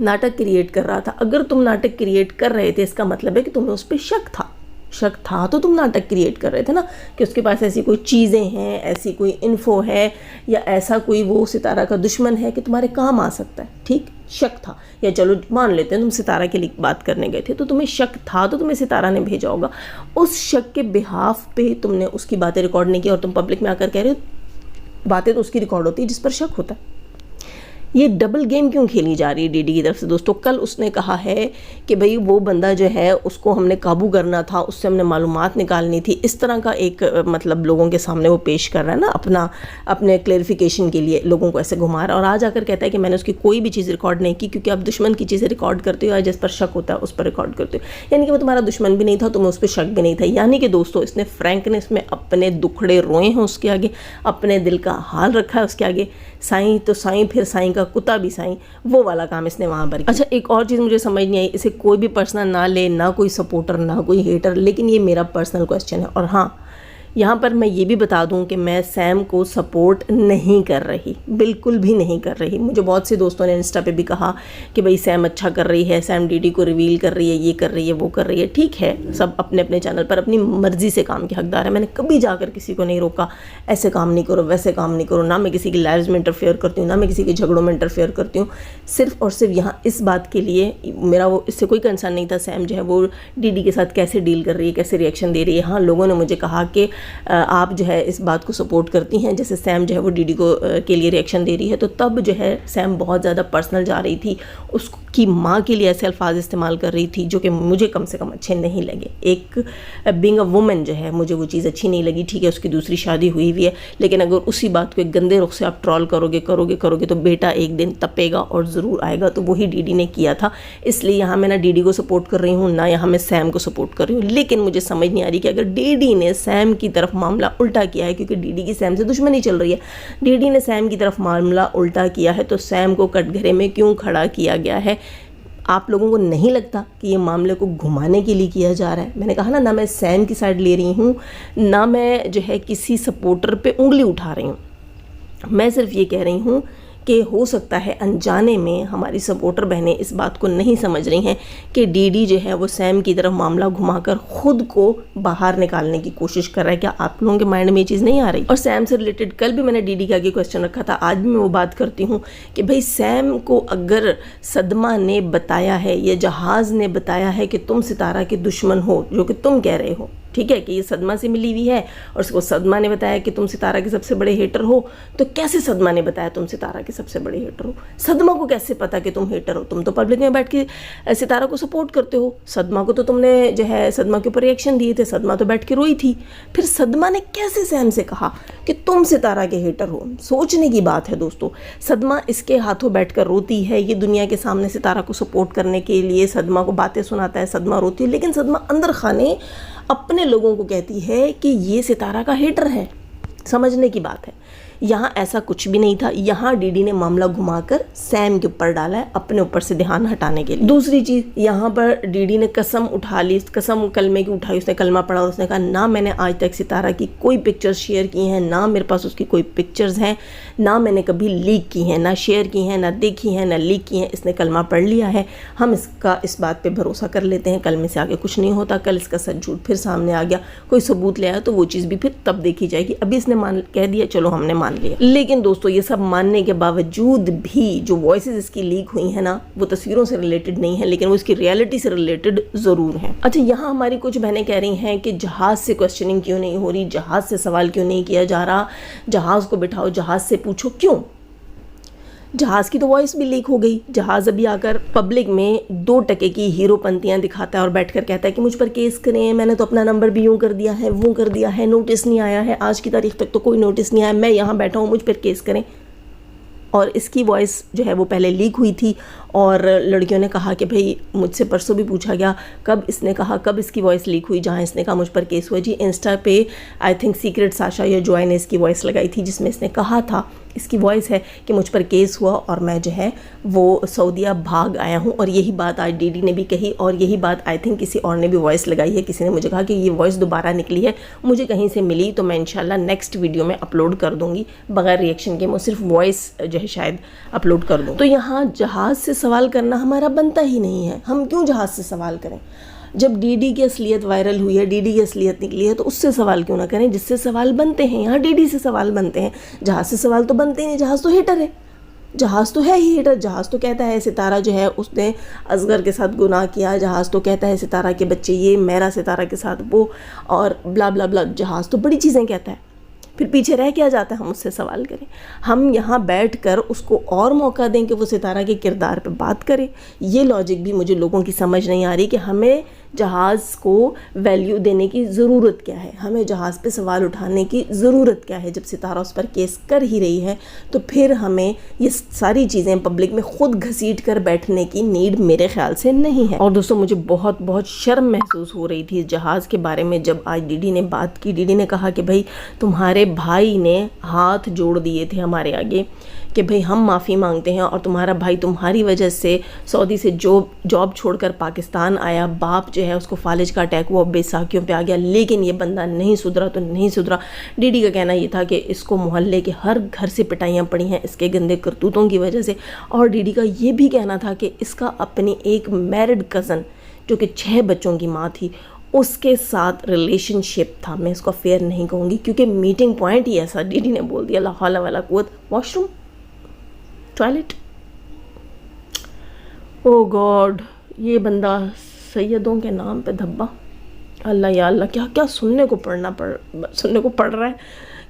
ناٹک کریٹ کر رہا تھا. اگر تم ناٹک کریٹ کر رہے تھے اس کا مطلب ہے کہ تمہیں اس پہ شک تھا تو تم ناٹک کریٹ کر رہے تھے نا, کہ اس کے پاس ایسی کوئی چیزیں ہیں, ایسی کوئی انفو ہے, یا ایسا کوئی وہ ستارہ کا دشمن ہے کہ تمہارے کام آ سکتا ہے. ٹھیک, شک تھا, یا چلو مان لیتے ہیں تم ستارہ کے لیے بات کرنے گئے تھے تو تمہیں شک تھا تو تمہیں ستارہ نے بھیجا ہوگا. اس شک کے بہاف پہ تم نے اس کی باتیں ریکارڈ نہیں کی اور تم پبلک میں آ کر کہہ رہے ہو. باتیں تو اس کی ریکارڈ ہوتی ہے جس پر شک ہوتا ہے. یہ ڈبل گیم کیوں کھیلی جا رہی ہے ڈی ڈی کی طرف سے دوستو؟ کل اس نے کہا ہے کہ بھئی وہ بندہ جو ہے اس کو ہم نے قابو کرنا تھا, اس سے ہم نے معلومات نکالنی تھی. اس طرح کا ایک مطلب لوگوں کے سامنے وہ پیش کر رہا ہے نا, اپنے کلیریفیکیشن کے لیے لوگوں کو ایسے گھما رہا ہے. اور آج آ کر کہتا ہے کہ میں نے اس کی کوئی بھی چیز ریکارڈ نہیں کی, کیونکہ آپ دشمن کی چیزیں ریکارڈ کرتے ہو یا جس پر شک ہوتا ہے اس پر ریکارڈ کرتے ہو. یعنی کہ وہ تمہارا دشمن بھی نہیں تھا, تمہیں اس پہ شک بھی نہیں تھا. یعنی کہ دوستو اس نے فرینکنس میں اپنے دکھڑے روئے ہیں اس کے آگے, اپنے دل کا حال رکھا ہے اس کے آگے. سائیں تو سائیں, پھر سائیں کا کتا بھی سائیں, وہ والا کام اس نے وہاں پر کیا. اچھا, ایک اور چیز مجھے سمجھ نہیں آئی, اسے کوئی بھی پرسنل نہ لے, نہ کوئی سپورٹر نہ کوئی ہیٹر, لیکن یہ میرا پرسنل کوسچن ہے. اور ہاں, یہاں پر میں یہ بھی بتا دوں کہ میں سیم کو سپورٹ نہیں کر رہی, بالکل بھی نہیں کر رہی. مجھے بہت سے دوستوں نے انسٹا پہ بھی کہا کہ بھئی سیم اچھا کر رہی ہے, سیم ڈی ڈی کو ریویل کر رہی ہے, یہ کر رہی ہے, وہ کر رہی ہے. ٹھیک ہے, سب اپنے اپنے چینل پر اپنی مرضی سے کام کے حقدار ہے. میں نے کبھی جا کر کسی کو نہیں روکا ایسے کام نہیں کرو, ویسے کام نہیں کرو. نہ میں کسی کی لائیوز میں انٹرفیئر کرتی ہوں, نہ میں کسی کے جھگڑوں میں انٹرفیئر کرتی ہوں. صرف اور صرف یہاں اس بات کے لیے میرا وہ اس سے کوئی کنسرن نہیں تھا سیم جو ہے وہ ڈی ڈی کے ساتھ کیسے ڈیل کر رہی ہے, کیسے ریئیکشن دے رہی ہے. ہاں, لوگوں نے مجھے کہا کہ آپ جو ہے اس بات کو سپورٹ کرتی ہیں, جیسے سیم جو ہے وہ ڈی ڈی کو کے لیے ریئیکشن دے رہی ہے, تو تب جو ہے سیم بہت زیادہ پرسنل جا رہی تھی, اس کی ماں کے لیے ایسے الفاظ استعمال کر رہی تھی جو کہ مجھے کم سے کم اچھے نہیں لگے. ایک بینگ اے وومن جو ہے مجھے وہ چیز اچھی نہیں لگی. ٹھیک ہے, اس کی دوسری شادی ہوئی ہوئی ہے, لیکن اگر اسی بات کو ایک گندے رخ سے آپ ٹرول کرو گے تو بیٹا ایک دن تپے گا اور ضرور آئے گا. تو وہی ڈی ڈی نے کیا تھا. اس لیے یہاں میں نہ ڈی ڈی کو سپورٹ کر رہی ہوں, نہ یہاں میں سیم کو سپورٹ کر رہی ہوں. لیکن مجھے سمجھ نہیں آ رہی کہ اگر ڈی ڈی نے سیم کی طرف معاملہ الٹا کیا ہے, کیونکہ ڈی ڈی کی سیم سے دشمنی چل رہی ہے, ڈی ڈی نے سیم کی طرف معاملہ الٹا کیا ہے, تو سیم کو کٹ گھرے میں کیوں کھڑا کیا گیا ہے؟ آپ لوگوں کو نہیں لگتا کہ یہ معاملے کو گھمانے کے لیے کیا جا رہا ہے؟ میں نے کہا نا, نہ میں سیم کی سائڈ لے رہی ہوں, نہ میں جو ہے کسی سپورٹر پہ انگلی اٹھا رہی ہوں. میں صرف یہ کہہ رہی ہوں کہ ہو سکتا ہے انجانے میں ہماری سپورٹر بہنیں اس بات کو نہیں سمجھ رہی ہیں کہ ڈی ڈی جو ہے وہ سیم کی طرف معاملہ گھما کر خود کو باہر نکالنے کی کوشش کر رہا ہے. کیا آپ لوگوں کے مائنڈ میں یہ چیز نہیں آ رہی؟ اور سیم سے ریلیٹڈ کل بھی میں نے ڈی ڈی کے آگے کویسچن رکھا تھا, آج بھی میں وہ بات کرتی ہوں کہ بھئی سیم کو اگر صدمہ نے بتایا ہے یا جہاز نے بتایا ہے کہ تم ستارہ کے دشمن ہو, جو کہ تم کہہ رہے ہو, ٹھیک ہے, کہ یہ صدمہ سے ملی ہوئی ہے, اور اس کو صدمہ نے بتایا کہ تم ستارہ کے سب سے بڑے ہیٹر ہو, تو کیسے صدمہ نے بتایا تم ستارہ کے سب سے بڑے ہیٹر ہو؟ صدمہ کو کیسے پتا کہ تم ہیٹر ہو؟ تم تو پبلک میں بیٹھ کے ستارہ کو سپورٹ کرتے ہو. صدمہ کو تو تم نے جو ہے صدمہ کے اوپر ریئیکشن دیے تھے, صدمہ تو بیٹھ کے روئی تھی. پھر صدمہ نے کیسے سیم سے کہا کہ تم ستارہ کے ہیٹر ہو؟ سوچنے کی بات ہے دوستو. صدمہ اس کے ہاتھوں بیٹھ کر روتی ہے, یہ دنیا کے سامنے ستارہ کو سپورٹ کرنے کے لیے صدمہ کو باتیں سناتا ہے, صدمہ روتی ہے, لیکن صدمہ اندر خانے اپنے لوگوں کو کہتی ہے کہ یہ ستارہ کا ہیٹر ہے. سمجھنے کی بات ہے. یہاں ایسا کچھ بھی نہیں تھا. یہاں ڈی ڈی نے معاملہ گھما کر سیم کے اوپر ڈالا ہے اپنے اوپر سے دھیان ہٹانے کے لیے. دوسری چیز, یہاں پر ڈی ڈی نے قسم اٹھا لی, قسم کلمے کی اٹھائی, اس نے کلمہ پڑھا اور اس نے کہا نہ میں نے آج تک ستارہ کی کوئی پکچرز شیئر کی ہیں, نہ میرے پاس اس کی کوئی پکچرز ہیں, نہ میں نے کبھی لیک کی ہیں, نہ شیئر کی ہیں, نہ دیکھی ہیں, نہ لیک کی ہیں. اس نے کلمہ پڑھ لیا ہے, ہم اس بات پہ بھروسہ کر لیتے ہیں. کلمے سے آگے کچھ نہیں ہوتا. کل اس کا سچ جھوٹ پھر سامنے آ گیا, کوئی ثبوت لے آیا تو وہ چیز بھی پھر تب دیکھی جائے گی. ابھی اس نے کہہ دیا, چلو ہم نے مان لیا. لیکن دوستو یہ سب ماننے کے باوجود بھی جو وائسز اس کی لیک ہوئی ہیں نا, وہ تصویروں سے ریلیٹڈ نہیں ہیں, لیکن وہ اس کی ریالٹی سے ریلیٹڈ ضرور ہیں. اچھا, یہاں ہماری کچھ بہنیں کہہ رہی ہیں کہ جہاز سے کویسچننگ کیوں نہیں ہو رہی, جہاز سے سوال کیوں نہیں کیا جا رہا, جہاز کو بٹھاؤ, جہاز سے پوچھو. کیوں؟ جہاز کی تو وائس بھی لیک ہو گئی. جہاز ابھی آ کر پبلک میں 2 ٹکے کی ہیرو پنتیاں دکھاتا ہے اور بیٹھ کر کہتا ہے کہ مجھ پر کیس کریں, میں نے تو اپنا نمبر بھی یوں کر دیا ہے, وہ کر دیا ہے, نوٹس نہیں آیا ہے, آج کی تاریخ تک تو کوئی نوٹس نہیں آیا, میں یہاں بیٹھا ہوں, مجھ پر کیس کریں. اور اس کی وائس جو ہے وہ پہلے لیک ہوئی تھی, اور لڑکیوں نے کہا کہ بھئی مجھ سے پرسوں بھی پوچھا گیا کب اس نے کہا, کب اس کی وائس لیک ہوئی, جہاں اس نے کہا مجھ پر کیس ہوا. جی انسٹا پہ آئی تھنک سیکرٹ ساشا یا جوائے نے اس کی وائس لگائی تھی, جس میں اس نے کہا تھا, اس کی وائس ہے کہ مجھ پر کیس ہوا اور میں جو ہے وہ سعودیہ بھاگ آیا ہوں. اور یہی بات آج ڈی ڈی نے بھی کہی, اور یہی بات آئی تھنک کسی اور نے بھی وائس لگائی ہے. کسی نے مجھے کہا کہ یہ وائس دوبارہ نکلی ہے, مجھے کہیں سے ملی, تو میں انشاءاللہ نیکسٹ ویڈیو میں اپلوڈ کر دوں گی بغیر ریئیکشن کے. میں صرف وائس جو ہے شاید اپلوڈ کر دوں. تو یہاں جہاز سے سوال کرنا ہمارا بنتا ہی نہیں ہے. ہم کیوں جہاز سے سوال کریں؟ جب ڈی ڈی کی اصلیت وائرل ہوئی ہے، ڈی ڈی کی اصلیت نکلی ہے، تو اس سے سوال کیوں نہ کریں جس سے سوال بنتے ہیں. یہاں ڈی ڈی سے سوال بنتے ہیں، جہاز سے سوال تو بنتے ہی نہیں. جہاز تو ہیٹر ہے، جہاز تو ہے ہی ہیٹر. جہاز تو کہتا ہے ستارہ جو ہے اس نے اصغر کے ساتھ گناہ کیا، جہاز تو کہتا ہے ستارہ کے بچے یہ، میرا ستارہ کے ساتھ وہ، اور بلا بلا بلا. جہاز تو بڑی چیزیں کہتا ہے. پھر پیچھے رہ کیا جاتا ہے ہم اس سے سوال کریں. ہم یہاں بیٹھ کر اس کو اور موقع دیں کہ وہ ستارہ کے کردار پہ بات کرے. یہ لاجک بھی مجھے لوگوں کی سمجھ نہیں آ رہی کہ ہمیں جہاز کو ویلیو دینے کی ضرورت کیا ہے، ہمیں جہاز پہ سوال اٹھانے کی ضرورت کیا ہے. جب ستارہ اس پر کیس کر ہی رہی ہے تو پھر ہمیں یہ ساری چیزیں پبلک میں خود گھسیٹ کر بیٹھنے کی نیڈ میرے خیال سے نہیں ہے. اور دوستوں مجھے بہت بہت شرم محسوس ہو رہی تھی جہاز کے بارے میں جب آج ڈی ڈی نے بات کی. ڈی ڈی نے کہا کہ بھائی تمہارے بھائی نے ہاتھ جوڑ دیے تھے ہمارے آگے کہ بھئی ہم معافی مانگتے ہیں، اور تمہارا بھائی تمہاری وجہ سے سعودی سے جاب چھوڑ کر پاکستان آیا، باپ جو ہے اس کو فالج کا اٹیک ہوا، بیساکھیوں پہ آ گیا، لیکن یہ بندہ نہیں سدھرا تو نہیں سدھرا. ڈی ڈی کا کہنا یہ تھا کہ اس کو محلے کے ہر گھر سے پٹائیاں پڑی ہیں اس کے گندے کرتوتوں کی وجہ سے. اور ڈی ڈی کا یہ بھی کہنا تھا کہ اس کا اپنی ایک میرڈ کزن جو کہ 6 بچوں کی ماں تھی اس کے ساتھ ریلیشن شپ تھا. میں اس کو افیئر نہیں کہوں گی کیونکہ میٹنگ پوائنٹ ہی ایسا. ڈی ڈی نے بول دیا لا حول ولا قوت. واش روم، ٹوائلٹ، او گاڈ، یہ بندہ سیدوں کے نام پہ دھبا. اللہ یا اللہ، کیا کیا سننے کو پڑ رہا ہے،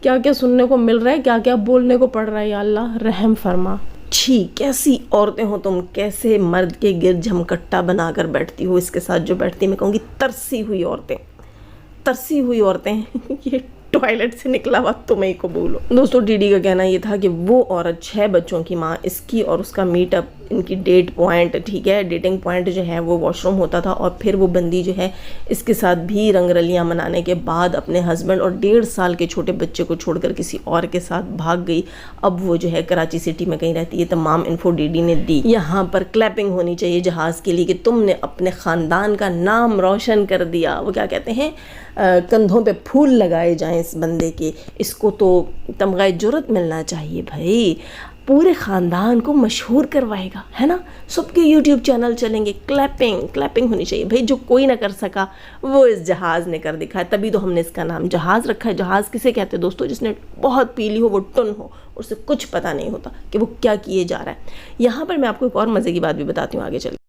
کیا کیا سننے کو مل رہا ہے، کیا کیا بولنے کو پڑ رہا ہے. یا اللہ رحم فرما. چھی، کیسی عورتیں ہو تم، کیسے مرد کے گرد جھمکٹا بنا کر بیٹھتی ہو. اس کے ساتھ جو بیٹھتی میں کہوں گی ترسی ہوئی عورتیں. یہ ٹوائلٹ سے نکلا ہوا تمہیں کو بولو. دوستو ڈی ڈی کا کہنا یہ تھا کہ وہ عورت 6 بچوں کی ماں، اس کی اور اس کا میٹ اپ، ان کی ڈیٹ پوائنٹ، ٹھیک ہے، ڈیٹنگ پوائنٹ جو ہے وہ واش روم ہوتا تھا. اور پھر وہ بندی جو ہے اس کے ساتھ بھی رنگ رلیاں منانے کے بعد اپنے ہسبینڈ اور 1.5 سال کے چھوٹے بچے کو چھوڑ کر کسی اور کے ساتھ بھاگ گئی. اب وہ جو ہے کراچی سٹی میں کہیں رہتی ہے. تمام انفو ڈی ڈی نے دی. یہاں پر کلیپنگ ہونی چاہیے جہاز کے لیے کہ تم نے اپنے خاندان کا نام روشن کر دیا. وہ کیا کہتے ہیں، کندھوں پہ پھول لگائے جائیں اس بندے کے. اس کو تو تمغہ جرت ملنا چاہیے بھائی. پورے خاندان کو مشہور کروائے گا، ہے نا. سب کے یوٹیوب چینل چلیں گے. کلیپنگ ہونی چاہیے بھائی. جو کوئی نہ کر سکا وہ اس جہاز نے کر دکھایا. تبھی تو ہم نے اس کا نام جہاز رکھا ہے. جہاز کسے کہتے ہیں دوستو؟ جس نے بہت پی لی ہو، وہ ٹن ہو، اسے کچھ پتہ نہیں ہوتا کہ وہ کیا کیے جا رہا ہے. یہاں پر میں آپ کو ایک اور مزے کی بات بھی بتاتی ہوں آگے چل.